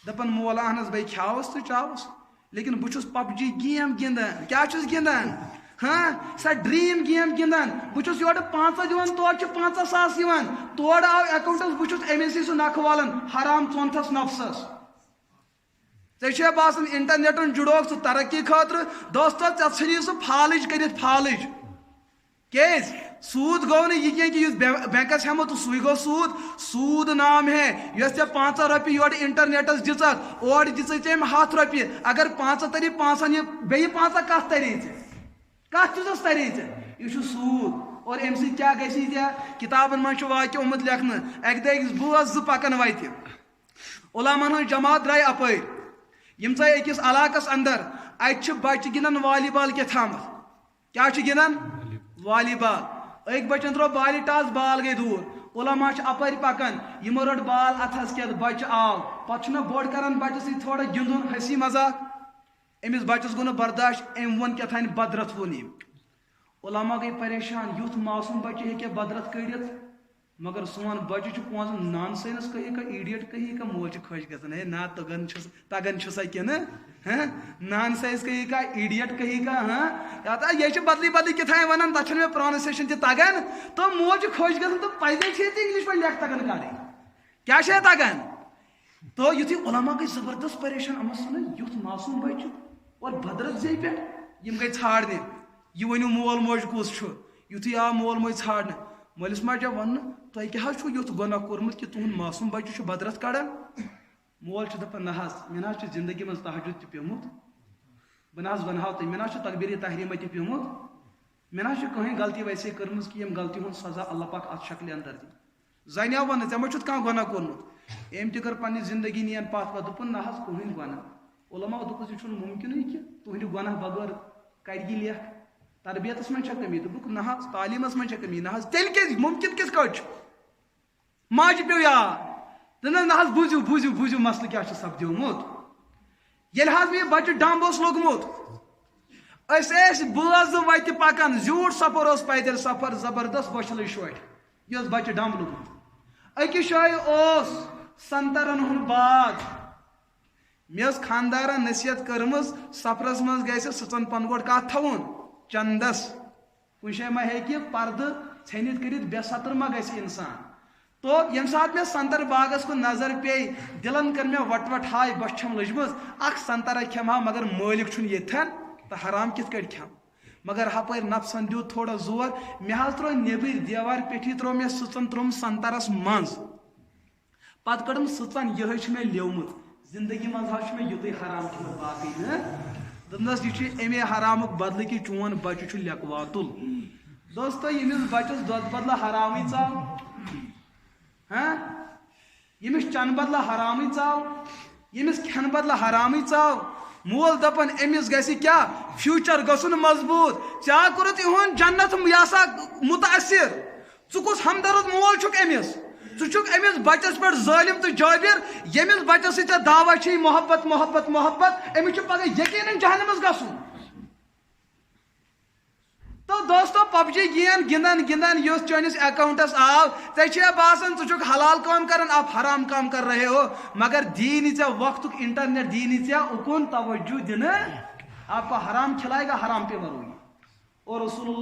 دپان مول اہن بھائی کھاوس تو چاوس لیکن بہت پب جی گیم گندان کیا گندان ہاں سا ڈریم گیم گندان بہت یور 5 دان تور 50,000 تور آو اکاؤنٹس بہت امے سی سہ نکھ والان حرام ژونتھس نفسس ے باسان انٹرنیٹن جڑوک سہ ترقی خاطر دوستو ژھنی سہ فالج کرت فالج کیز سود گو نا یہ کہ بینکس ہمو تو سوئی گو سود نام ہے یس ے 5 رۄپیہِ یور انٹرنیٹس دِژکھ اور دِژے ژےٚ 100 رۄپیہِ اگر 5 تری 5 یہ بیٚیہِ 5 کتھ تری کتھ چیزس تری یہ سود اور امہ سۭتۍ کیا گژھی ژےٚ کتابن منٛز چھُ واقعہ آمُت لیکھنہٕ اکہِ دۄہ أکِس بٲژ 2 پکان وتہِ علاماہن ہٕنٛز جماعت درٛاے اپٲرۍ یم ژاے أکِس علاقس اندر اتہِ چھِ بچہِ گنٛدان والی بال کیٛاہ کیا چھِ گنٛدان والی بال أکۍ بچن ترٛوو بالہِ ٹاس بال گٔے دوٗر علما چھِ اپٲرۍ پکان یمو رٔٹ بال اتھس کٮ۪تھ بچہِ آو پتہٕ چھُنہ بوٚڑ کران بچس سۭتۍ تھوڑا گِنٛدُن ہسی مذاق أمِس بچس گوٚو نہٕ برداشت أمۍ ووٚن کیٛاہ بدرت ووٚن أمۍ علما گٔے پریشان یُتھ معصوٗم بچہِ ہیٚکہِ بدرت کٔڑِتھ مگر سون بچہِ چھُ پانٛژن نان سینس کہی کا ایڈیٹ کہی کا مول چھُ خۄش گژھان ہے نا تگان چھُسا کِنہٕ نان سینس کہی کا ایڈیٹ کہی کا یہ چھِ بدلی بدلی کتھاے ونان تتھ چھنہٕ مےٚ پروننسیشن تہِ تگان تو مول چھُ خۄش گژھان تو پزے چھِ ییٚتہِ انگلش پٲٹھۍ لیکھ تگان کڑٕنۍ کیٛاہ چھِ تگان تو یُتھُے علما گٔے زبردست پریشان یِمن سُنٛد یُتھ معصوٗم بچہِ اور بدرت زے پٮ۪ٹھ یِم گٔے ژھانڈنہِ یہ ؤنِو مول موج کُس چھُ یُتھُے آو مول موج ژھانڈنہِ مٲلِس ماجہِ آو وننہٕ تۄہہِ کیٛاہ چھُو یُتھ گۄناہ کوٚرمُت کہ تُہُنٛد معصوٗم بچہِ چھُ بدرت کڑان مول چھُ دپان نہ حظ مےٚ نہ حظ چھُ زندگی منٛز تہجُد تہِ پیوٚمُت بہٕ نہ حظ ونہاو تۄہہِ مےٚ نہ حظ چھُ تقبیٖر تحریٖمہ تہِ پیوٚمُت مےٚ نہ حظ چھُ کٕہٕنۍ غلطی ویسے کٔرمٕژ کہ ییٚمہِ غلطی ہُنٛد سزا اللہ پاک اتھ شکلہِ اندر دی زنہِ آو وننہٕ ژےٚ ما چھُتھ کانٛہہ گۄناہ کوٚرمُت أمۍ تہِ کٔر پننہِ زندگی نِیَن پتھ پتھ دوٚپُن نہ حظ کٕہٕنۍ گۄناہ علماو دوٚپُس یہِ چھُنہٕ مُمکِنٕے کہِ تُہنٛدِ گۄناہ بغٲر کڑِ یہِ لیکھ تربیتس منٛز چھےٚ کٔمی دوٚپُکھ نہ حظ تعلیٖمس منٛز چھےٚ کٔمی نہ حظ تیٚلہِ کیٛازِ مُمکِن کِتھ کٲٹھۍ چھُ ماجہِ پیوٚو یاد نہ حظ بوٗزِو مسلہٕ کیٛاہ چھُ سپدیومُت ییٚلہِ حظ مےٚ یہِ بچہِ ڈمب اوس لوٚگمُت أسۍ ٲسۍ بٲژ 2 وتہِ پکان زیوٗٹھ سفر اوس پیدل سفر زبردست بۄچھلٕے شوٹھ یہِ اوس بچہِ ڈمب لوٚگمُت أکِس جایہِ اوس سنگترن ہُنٛد باغ مےٚ ٲس خانٛدارن نصیحت کٔرمٕژ سفرس منٛز گژھِ سٕژن پن گۄڈٕ کتھ تھاوُن چندس کُنہِ جایہِ ما ہیٚکہِ پردٕ ژھیٚنِتھ کٔرِتھ بے ستر ما گژھِ انسان تو ییٚمہِ ساتہٕ مےٚ سنگتر باغس کُن نظر پیٚیہِ دِلن کٔر مےٚ وٹ ہاے بۄچھِ چھم لٔجمٕژ اکھ سنگترا کھٮ۪مہٕ ہا مگر مٲلِک چھُنہٕ ییٚتھن تہٕ حرام کِتھ کٲٹھۍ کھٮ۪مہٕ مگر ہپٲرۍ نفسن دیُت تھوڑا زور مےٚ حظ ترٛوو نیبٕرۍ دیوار پیٚٹھی ترٛوو مےٚ سٕژن ترٛووُم سنگترس منٛز پتہٕ کٔڑٕم سٕژن یِہے چھُ مےٚ لیومُت زندگی منٛز حظ چھُ مےٚ یُتُے حرام کھٮ۪ومُت باقٕے دوٚپنس یہِ چھُ امے حرامُک بدلہٕ کہِ چون بچہِ چھُ لیٚکہٕ واتُل دوستو ییٚمِس بچس دۄد بدلہٕ حرامٕے ژاو ییٚمِس چنہٕ بدلہٕ حرامٕے ژاو ییٚمِس کھٮ۪نہٕ بدلہٕ حرامٕے ژاو مول دپان أمِس گژھِ کیٛاہ فیوٗچر گژھُن مضبوٗط ژےٚ کوٚرُتھ یِہُنٛد جنت یہِ سا مُتاثر ژٕ کُس ہمدرد مول چھُکھ أمِس ژٕ چھُکھ أمِس بچس پٮ۪ٹھ ظٲلِم تہٕ جٲبِر ییٚمِس بچس سۭتۍ ژےٚ دعوا چھے محبت محبت محبت أمِس چھُ پگاہ یقیٖنن جہنمس گژھُن تو دوستو پب جی گیم گنٛدان گنٛدان یُس چٲنِس اکاؤنٹس آو ژےٚ چھے باسان ژٕ چھُکھ حلال کٲم کران آپ حرام کام کر رہے ہو مگر دی نہٕ ژےٚ وقتُک انٹرنیٹ دی نہٕ ژےٚ اُکُن توجہ دِنہٕ آپ کو حرام کھلائے گا حرام پہ مروگی اور رسول اللہ